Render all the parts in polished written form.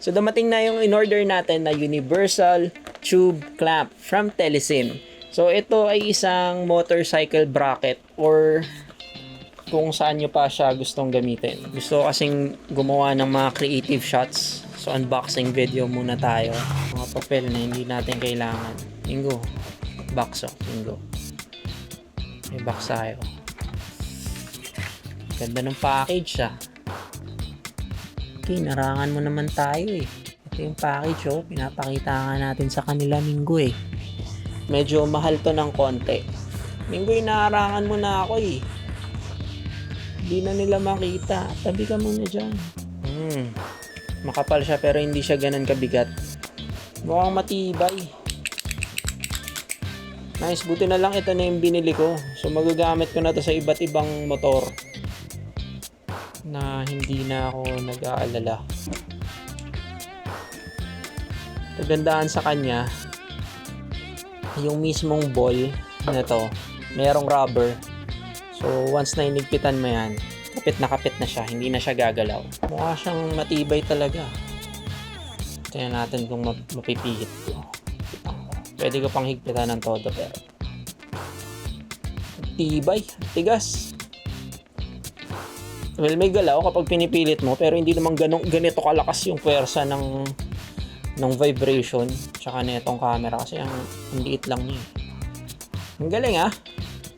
So dumating na yung in-order natin na universal tube clamp from Telesim. So ito ay isang motorcycle bracket or kung saan nyo pa siya gustong gamitin. Gusto ko kasing gumawa ng mga creative shots. So unboxing video muna tayo. Mga papel na hindi natin kailangan. Linggo. Box o. Linggo. May box tayo. Ganda ng package siya. Okay, narangan mo naman tayo eh. Ito yung package oh. Pinapakita nga natin sa kanila Minggo eh. Medyo mahal to ng konti. Minggo, inaharangan mo na ako eh. Hindi na nila makita. Tabi ka muna dyan. Makapal siya pero hindi siya ganun kabigat. Mukhang matibay. Nice, buti na lang ito na yung binili ko. So magagamit ko na to sa iba't ibang motor na hindi na ako nag-aalala. Kagandaan sa kanya, yung mismong ball na to, merong rubber. So once na inigpitan mo yan, kapit na siya, hindi na siya gagalaw. Mukha siyang matibay talaga. Tingnan natin kung mapipihit ko. Pwede ko pang higpitan ng todo pero tibay, tigas. Well, may galaw kapag pinipilit mo pero hindi naman ganito kalakas yung puwersa ng vibration tsaka nitong camera kasi ang liit lang niya. Ang galing ah.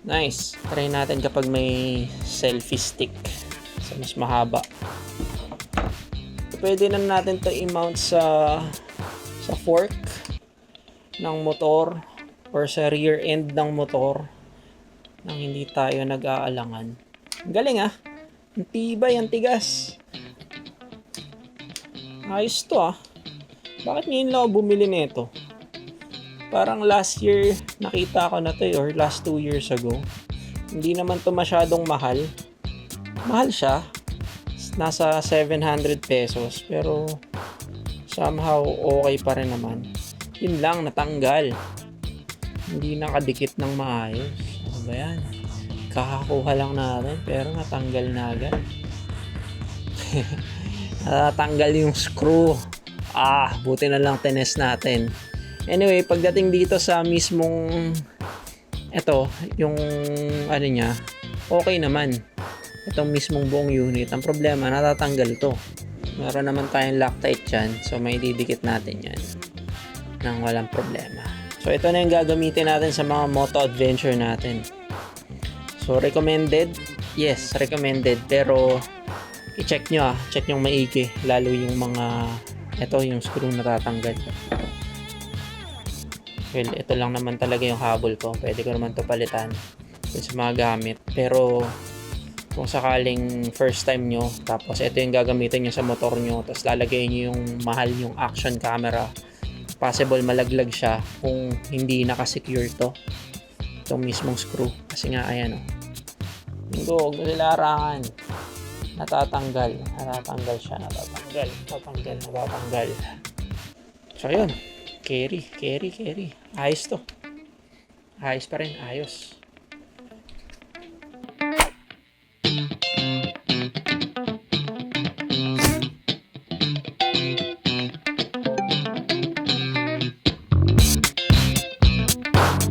Nice. Try natin kapag may selfie stick. So, mas mahaba. Pwede na natin to i-mount sa fork ng motor or sa rear end ng motor nang hindi tayo nag-aalangan. Ang galing ah. Ang tibay, ang tigas. Ayos to ah. Bakit ngayon lang ako bumili nito? Parang last year nakita ko na to or last 2 years ago. Hindi naman to masyadong mahal. Mahal siya. Nasa 700 pesos pero somehow okay pa rin naman. Yun lang, natanggal. Hindi nakadikit ng maayos. Ano ba yan? Kakakuha lang natin pero natanggal na agad. Natanggal yung screw. Buti na lang tines natin. Anyway, pagdating dito sa mismong ito, yung ano niya, okay naman. Itong mismong buong unit. Ang problema, natatanggal to. Meron naman tayong Loctite dyan. So, may didikit natin yan nang walang problema. So, ito na yung gagamitin natin sa mga moto adventure natin. So, recommended? Yes, recommended. Pero, i-check nyo check nyo maigi. Lalo yung mga, ito yung screw na tatanggal. Well, ito lang naman talaga yung habol ko. Pwede ko naman to palitan sa mga gamit. Pero, kung sakaling first time nyo, tapos ito yung gagamitin nyo sa motor nyo, tapos lalagay nyo yung mahal yung action camera, possible malaglag siya kung hindi nakasecure to. Itong mismong screw. Kasi nga, ayan o. Huwag nalarangan. Natatanggal siya. Natatanggal. So, yun. Carry. Ayos to. Ayos pa rin. Ayos.